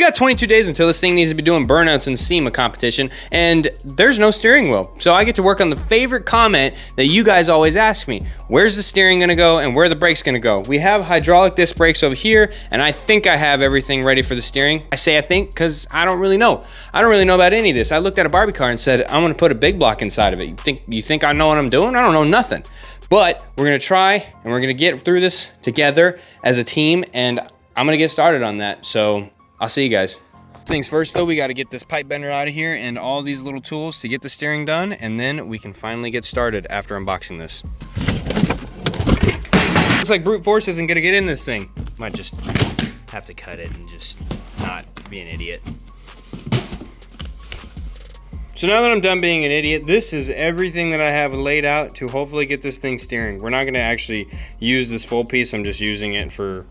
We got 22 days until this thing needs to be doing burnouts in SEMA competition, and there's no steering wheel. So I get to work on the favorite comment that you guys always ask me. Where's the steering gonna go and where are the brakes gonna go? We have hydraulic disc brakes over here, and I think I have everything ready for the steering. I say I think because I don't really know. I don't really know about any of this. I looked at a Barbie car and said, I'm gonna put a big block inside of it. You think I know what I'm doing? I don't know nothing. But we're gonna try and we're gonna get through this together as a team, and I'm gonna get started on that. So I'll see you guys. Things first though, we got to get this pipe bender out of here and all these little tools to get the steering done, and then we can finally get started after unboxing this. Looks like brute force isn't gonna get in this thing. Might just have to cut it and just not be an idiot. So now that I'm done being an idiot, this is everything that I have laid out to hopefully get this thing steering. We're not gonna actually use this full piece, I'm just using it for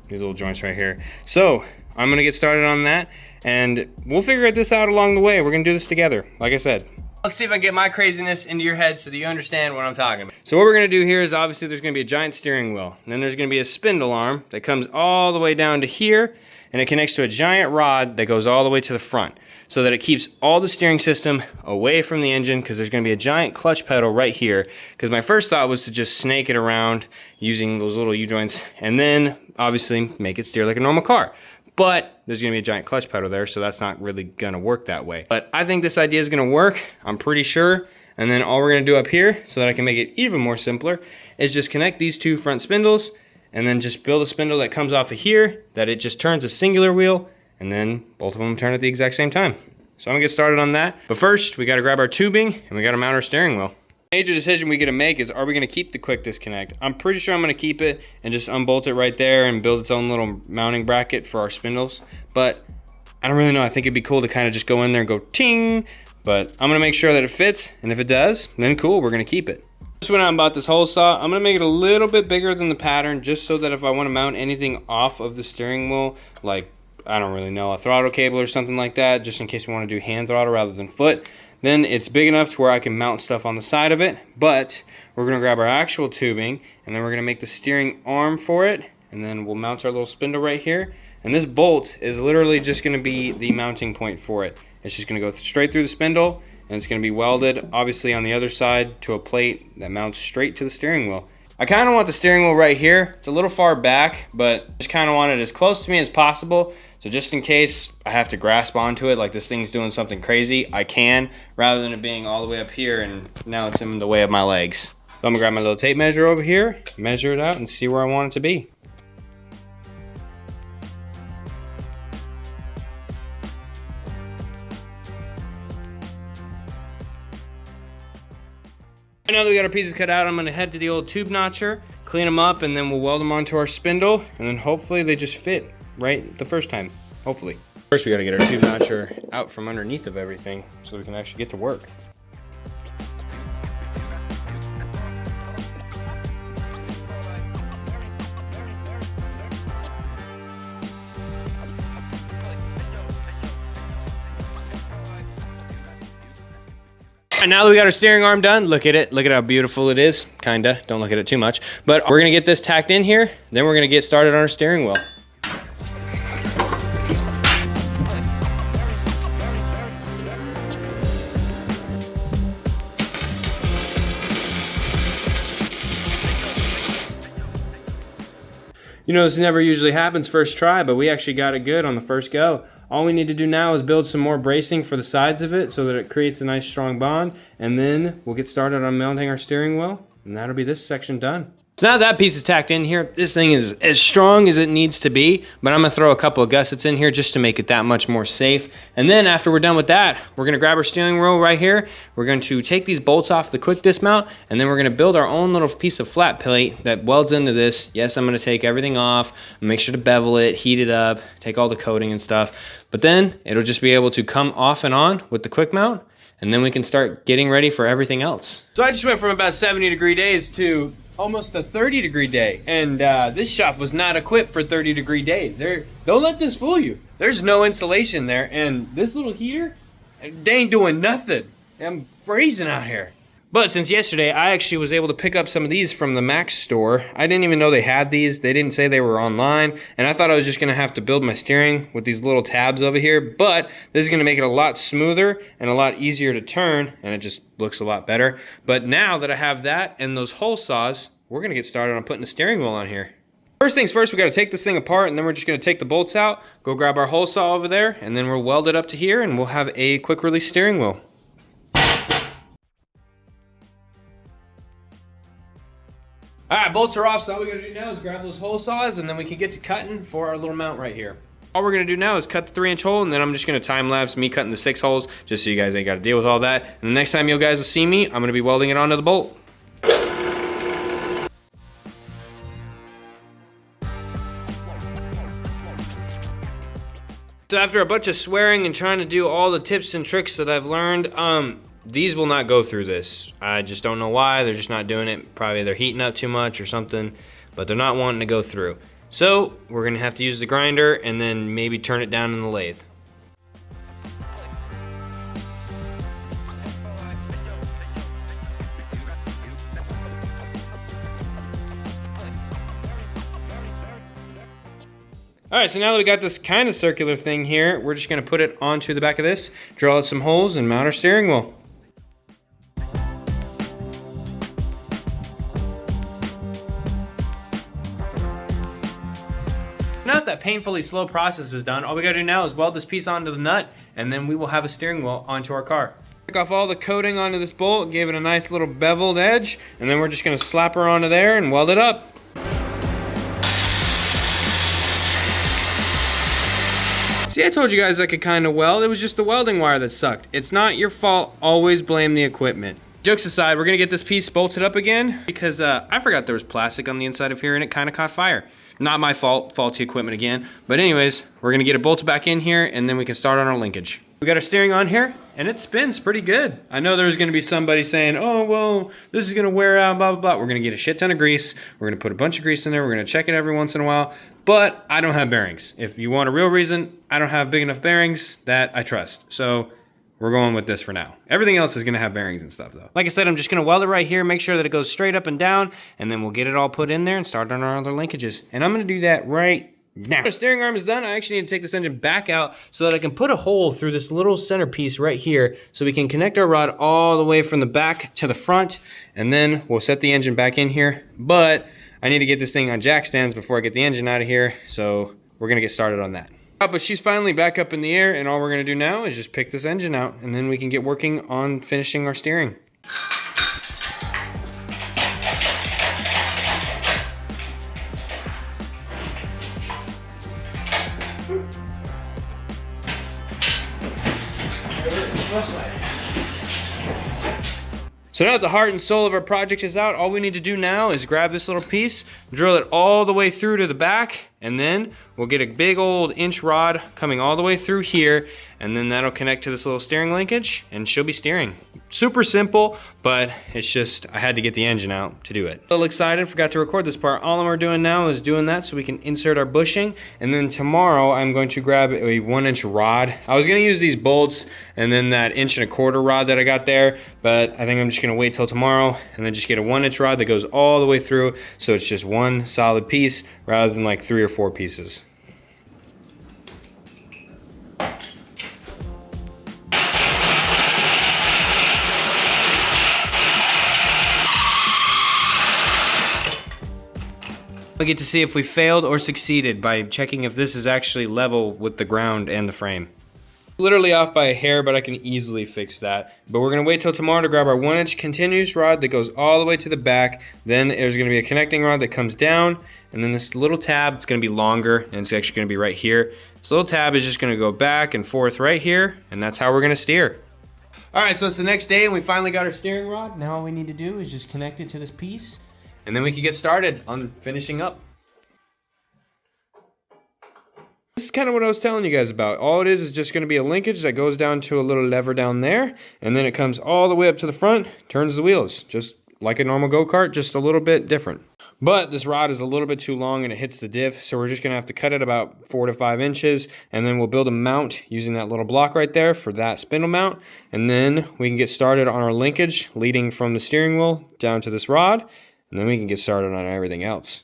these little joints right here. So I'm gonna get started on that, and we'll figure this out along the way. We're gonna do this together, like I said. Let's see if I can get my craziness into your head so that you understand what I'm talking about. So what we're gonna do here is obviously there's gonna be a giant steering wheel, and then there's gonna be a spindle arm that comes all the way down to here, and it connects to a giant rod that goes all the way to the front, so that it keeps all the steering system away from the engine, because there's gonna be a giant clutch pedal right here, because my first thought was to just snake it around using those little U-joints, and then obviously make it steer like a normal car. But there's gonna be a giant clutch pedal there, so that's not really gonna work that way. But I think this idea is gonna work, I'm pretty sure. And then all we're gonna do up here, so that I can make it even more simpler, is just connect these two front spindles, and then just build a spindle that comes off of here, that it just turns a singular wheel, and then both of them turn at the exact same time. So I'm gonna get started on that. But first, we gotta grab our tubing, and we gotta mount our steering wheel. Major decision we gotta make is, are we gonna keep the quick disconnect? I'm pretty sure I'm gonna keep it and just unbolt it right there and build its own little mounting bracket for our spindles. But I don't really know, I think it'd be cool to kind of just go in there and go ting, but I'm gonna make sure that it fits, and if it does, then cool, we're gonna keep it. Just went out and bought this hole saw. I'm gonna make it a little bit bigger than the pattern, just so that if I wanna mount anything off of the steering wheel, like, I don't really know, a throttle cable or something like that, just in case we wanna do hand throttle rather than foot, then it's big enough to where I can mount stuff on the side of it. But we're gonna grab our actual tubing, and then we're gonna make the steering arm for it, and then we'll mount our little spindle right here. And this bolt is literally just gonna be the mounting point for it. It's just gonna go straight through the spindle, and it's gonna be welded, obviously on the other side, to a plate that mounts straight to the steering wheel. I kinda want the steering wheel right here. It's a little far back, but just kinda want it as close to me as possible. So just in case I have to grasp onto it, like this thing's doing something crazy, I can, rather than it being all the way up here and now it's in the way of my legs. So I'm gonna grab my little tape measure over here, measure it out, and see where I want it to be. Now that we got our pieces cut out, I'm gonna head to the old tube notcher, clean them up, and then we'll weld them onto our spindle, and then hopefully they just fit right the first time, hopefully. First we gotta get our tube notcher out from underneath of everything so we can actually get to work. And now that we got our steering arm done, look at it. Look at how beautiful it is. Kinda, don't look at it too much. But we're gonna get this tacked in here, then we're gonna get started on our steering wheel. You know, this never usually happens first try, but we actually got it good on the first go. All we need to do now is build some more bracing for the sides of it so that it creates a nice strong bond, and then we'll get started on mounting our steering wheel, and that'll be this section done. So now that piece is tacked in here, this thing is as strong as it needs to be, but I'm gonna throw a couple of gussets in here just to make it that much more safe. And then after we're done with that, we're gonna grab our steering wheel right here. We're going to take these bolts off the quick dismount, and then we're gonna build our own little piece of flat plate that welds into this. Yes, I'm gonna take everything off, make sure to bevel it, heat it up, take all the coating and stuff. But then it'll just be able to come off and on with the quick mount, and then we can start getting ready for everything else. So I just went from about 70-degree days to almost a 30-degree day, and this shop was not equipped for 30-degree days. Don't let this fool you. There's no insulation there, and this little heater, they ain't doing nothing. I'm freezing out here. But since yesterday, I actually was able to pick up some of these from the Mac store. I didn't even know they had these. They didn't say they were online. And I thought I was just gonna have to build my steering with these little tabs over here. But this is gonna make it a lot smoother and a lot easier to turn. And it just looks a lot better. But now that I have that and those hole saws, we're gonna get started on putting the steering wheel on here. First things first, we gotta take this thing apart, and then we're just gonna take the bolts out, go grab our hole saw over there, and then we'll weld it up to here, and we'll have a quick release steering wheel. All right, bolts are off, so all we gotta do now is grab those hole saws, and then we can get to cutting for our little mount right here. All we're gonna do now is cut the 3-inch hole, and then I'm just gonna time lapse me cutting the 6 holes, just so you guys ain't gotta deal with all that. And the next time you guys will see me, I'm gonna be welding it onto the bolt. So after a bunch of swearing and trying to do all the tips and tricks that I've learned, these will not go through this. I just don't know why. They're just not doing it. Probably they're heating up too much or something, but they're not wanting to go through. So we're gonna have to use the grinder and then maybe turn it down in the lathe. All right, so now that we got this kind of circular thing here, we're just gonna put it onto the back of this, drill out some holes, and mount our steering wheel. Now that painfully slow process is done, all we gotta do now is weld this piece onto the nut, and then we will have a steering wheel onto our car. Took off all the coating onto this bolt, gave it a nice little beveled edge, and then we're just gonna slap her onto there and weld it up. See, I told you guys I could kind of weld. It was just the welding wire that sucked. It's not your fault. Always blame the equipment. Jokes aside, we're gonna get this piece bolted up again because I forgot there was plastic on the inside of here and it kind of caught fire. Not my fault, faulty equipment again. But anyways, we're gonna get it bolted back in here and then we can start on our linkage. We got our steering on here and it spins pretty good. I know there's gonna be somebody saying, oh, well, this is gonna wear out, blah, blah, blah. We're gonna get a shit ton of grease. We're gonna put a bunch of grease in there. We're gonna check it every once in a while. But I don't have bearings. If you want a real reason, I don't have big enough bearings that I trust. So we're going with this for now. Everything else is gonna have bearings and stuff though. Like I said, I'm just gonna weld it right here, make sure that it goes straight up and down, and then we'll get it all put in there and start on our other linkages. And I'm gonna do that right now. The steering arm is done. I actually need to take this engine back out so that I can put a hole through this little centerpiece right here so we can connect our rod all the way from the back to the front, and then we'll set the engine back in here. But I need to get this thing on jack stands before I get the engine out of here, so we're gonna get started on that. But she's finally back up in the air, and all we're gonna do now is just pick this engine out, and then we can get working on finishing our steering. So now that the heart and soul of our project is out, all we need to do now is grab this little piece, drill it all the way through to the back, and then we'll get a big old inch rod coming all the way through here, and then that'll connect to this little steering linkage, and she'll be steering. Super simple, but it's just, I had to get the engine out to do it. A little excited, forgot to record this part. All we're doing now is doing that so we can insert our bushing, and then tomorrow I'm going to grab a 1-inch rod. I was gonna use these bolts and then that 1.25-inch rod that I got there, but I think I'm just gonna wait till tomorrow and then just get a 1-inch rod that goes all the way through, so it's just one solid piece rather than like 3 or 4 pieces. We get to see if we failed or succeeded by checking if this is actually level with the ground and the frame. Literally off by a hair, but I can easily fix that. But we're gonna wait till tomorrow to grab our 1-inch continuous rod that goes all the way to the back. Then there's gonna be a connecting rod that comes down, and then this little tab, it's gonna be longer, and it's actually gonna be right here. This little tab is just gonna go back and forth right here, and that's how we're gonna steer. All right, so it's the next day, and we finally got our steering rod. Now all we need to do is just connect it to this piece, and then we can get started on finishing up. This is kind of what I was telling you guys about. All it is just going to be a linkage that goes down to a little lever down there, and then it comes all the way up to the front, turns the wheels, just like a normal go-kart, just a little bit different. But this rod is a little bit too long and it hits the diff, so we're just gonna have to cut it about 4 to 5 inches, and then we'll build a mount using that little block right there for that spindle mount, and then we can get started on our linkage leading from the steering wheel down to this rod, and then we can get started on everything else.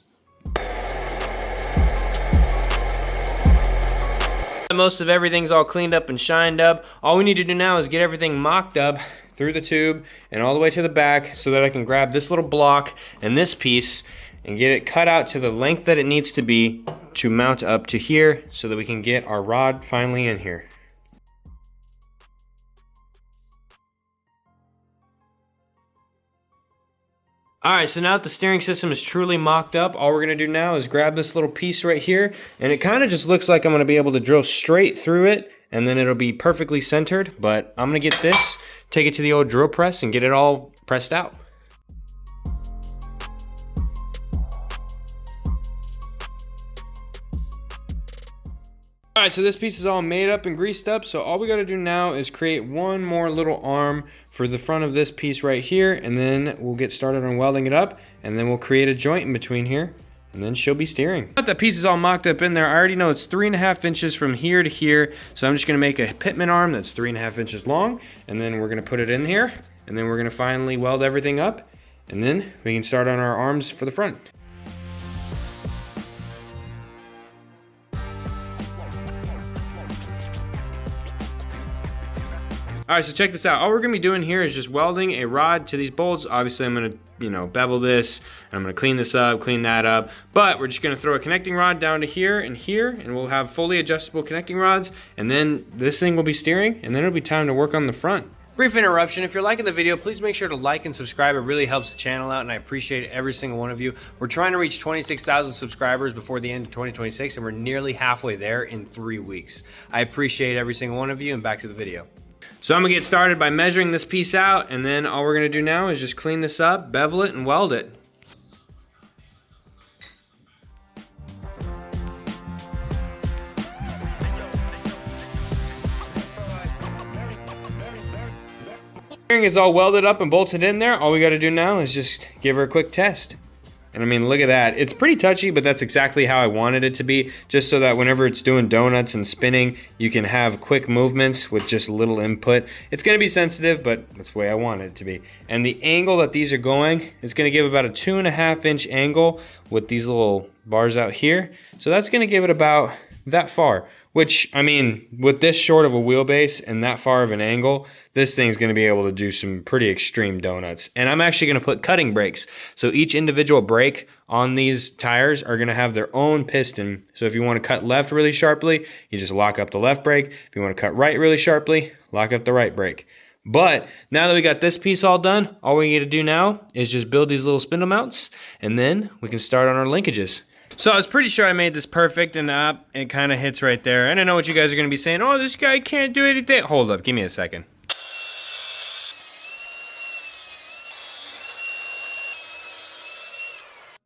Most of everything's all cleaned up and shined up. All we need to do now is get everything mocked up through the tube and all the way to the back so that I can grab this little block and this piece and get it cut out to the length that it needs to be to mount up to here so that we can get our rod finally in here. Alright, so now that the steering system is truly mocked up, all we're going to do now is grab this little piece right here, and it kind of just looks like I'm going to be able to drill straight through it, and then it'll be perfectly centered, but I'm going to get this, take it to the old drill press, and get it all pressed out. Alright, so this piece is all made up and greased up, so all we gotta do now is create one more little arm for the front of this piece right here, and then we'll get started on welding it up, and then we'll create a joint in between here, and then she'll be steering. Now that piece is all mocked up in there, I already know it's 3.5 inches from here to here, so I'm just gonna make a pitman arm that's 3.5 inches long, and then we're gonna put it in here, and then we're gonna finally weld everything up, and then we can start on our arms for the front. All right, so check this out. All we're gonna be doing here is just welding a rod to these bolts. Obviously, I'm gonna, bevel this, and I'm gonna clean this up, clean that up, but we're just gonna throw a connecting rod down to here, and we'll have fully adjustable connecting rods, and then this thing will be steering, and then it'll be time to work on the front. Brief interruption. If you're liking the video, please make sure to like and subscribe. It really helps the channel out, and I appreciate every single one of you. We're trying to reach 26,000 subscribers before the end of 2026, and we're nearly halfway there in 3 weeks. I appreciate every single one of you, and back to the video. So I'm gonna get started by measuring this piece out, and then all we're gonna do now is just clean this up, bevel it, and weld it. Steering is all welded up and bolted in there. All we gotta do now is just give her a quick test. And I mean, look at that. It's pretty touchy, but that's exactly how I wanted it to be, just so that whenever it's doing donuts and spinning, you can have quick movements with just little input. It's gonna be sensitive, but that's the way I wanted it to be. And the angle that these are going is gonna give about a 2.5 inch angle with these little bars out here. So that's gonna give it about that far, which, I mean, with this short of a wheelbase and that far of an angle, this thing's gonna be able to do some pretty extreme donuts. And I'm actually gonna put cutting brakes. So each individual brake on these tires are gonna have their own piston. So if you wanna cut left really sharply, you just lock up the left brake. If you wanna cut right really sharply, lock up the right brake. But now that we got this piece all done, all we need to do now is just build these little spindle mounts, and then we can start on our linkages. So I was pretty sure I made this perfect, and it kind of hits right there. And I know what you guys are going to be saying, oh, this guy can't do anything. Hold up, give me a second.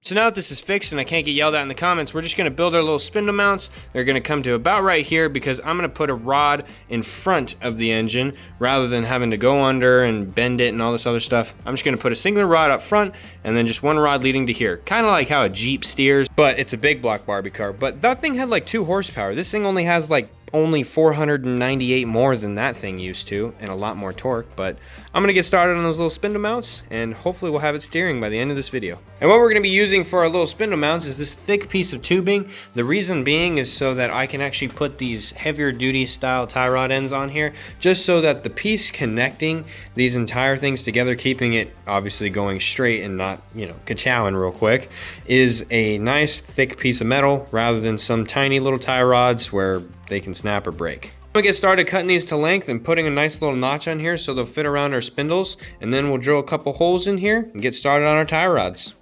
So now that this is fixed and I can't get yelled at in the comments, we're just gonna build our little spindle mounts. They're gonna come to about right here because I'm gonna put a rod in front of the engine rather than having to go under and bend it and all this other stuff. I'm just gonna put a singular rod up front and then just one rod leading to here. Kind of like how a Jeep steers, but it's a big block Barbie car. But that thing had like 2 horsepower. This thing only has like only 498 more than that thing used to, and a lot more torque. But I'm gonna get started on those little spindle mounts, and hopefully we'll have it steering by the end of this video. And what we're gonna be using for our little spindle mounts is this thick piece of tubing. The reason being is so that I can actually put these heavier duty style tie rod ends on here, just so that the piece connecting these entire things together, keeping it obviously going straight and not, ka-chowing real quick, is a nice thick piece of metal rather than some tiny little tie rods where they can snap or break. I'm gonna get started cutting these to length and putting a nice little notch on here so they'll fit around our spindles, and then we'll drill a couple holes in here and get started on our tie rods.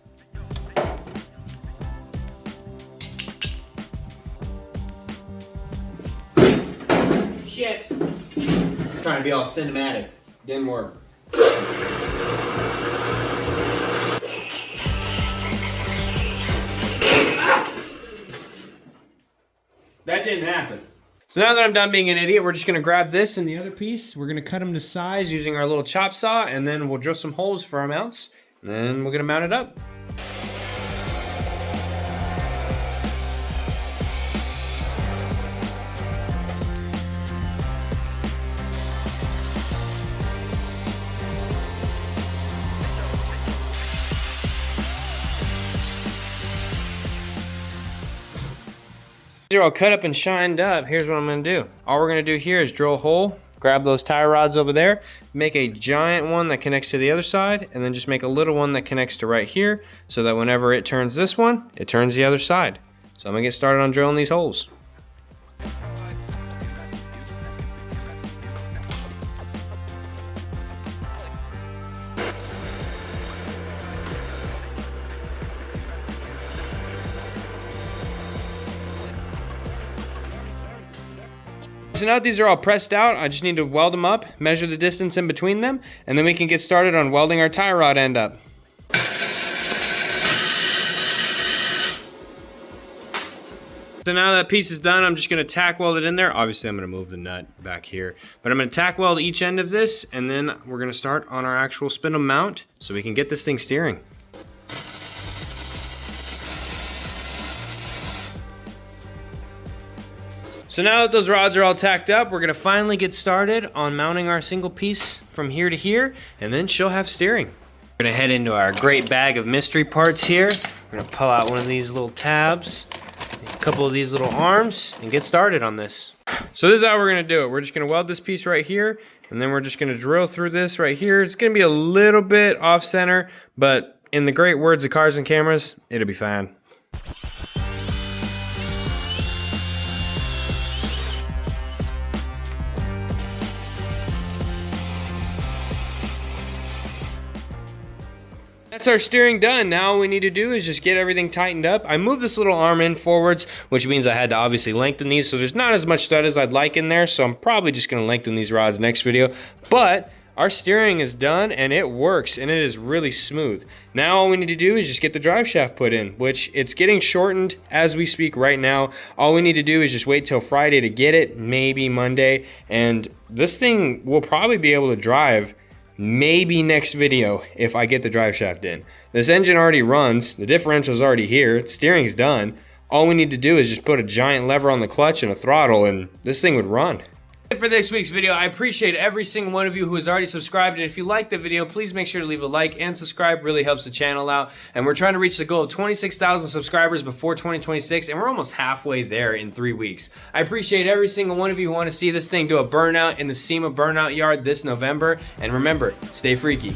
Shit. I'm trying to be all cinematic. Didn't work. That didn't happen. So now that I'm done being an idiot, we're just gonna grab this and the other piece. We're gonna cut them to size using our little chop saw, and then we'll drill some holes for our mounts, and then we're gonna mount it up. These are all cut up and shined up. Here's what I'm gonna do. All we're gonna do here is drill a hole, grab those tie rods over there, make a giant one that connects to the other side, and then just make a little one that connects to right here, so that whenever it turns this one, it turns the other side. So I'm gonna get started on drilling these holes. So now that these are all pressed out, I just need to weld them up, measure the distance in between them, and then we can get started on welding our tie rod end up. So now that piece is done, I'm just gonna tack weld it in there. Obviously I'm gonna move the nut back here, but I'm gonna tack weld each end of this, and then we're gonna start on our actual spindle mount so we can get this thing steering. So now that those rods are all tacked up, we're gonna finally get started on mounting our single piece from here to here, and then she'll have steering. We're gonna head into our great bag of mystery parts here. We're gonna pull out one of these little tabs, a couple of these little arms, and get started on this. So this is how we're gonna do it. We're just gonna weld this piece right here, and then we're just gonna drill through this right here. It's gonna be a little bit off center, but in the great words of cars and cameras, it'll be fine. That's our steering done. Now all we need to do is just get everything tightened up. I moved this little arm in forwards, which means I had to obviously lengthen these, so there's not as much thread as I'd like in there, so I'm probably just gonna lengthen these rods next video. But our steering is done and it works, and it is really smooth. Now all we need to do is just get the drive shaft put in, which it's getting shortened as we speak right now. All we need to do is just wait till Friday to get it, maybe Monday, and this thing will probably be able to drive maybe next video if I get the drive shaft in. This engine already runs, the differential's already here, steering's done. All we need to do is just put a giant lever on the clutch and a throttle, and this thing would run. For this week's video, I appreciate every single one of you who has already subscribed, and if you liked the video, please make sure to leave a like and subscribe. Really helps the channel out, and we're trying to reach the goal of 26,000 subscribers before 2026, and we're almost halfway there in 3 weeks. I appreciate every single one of you who want to see this thing do a burnout in the SEMA burnout yard this November, and remember, stay freaky.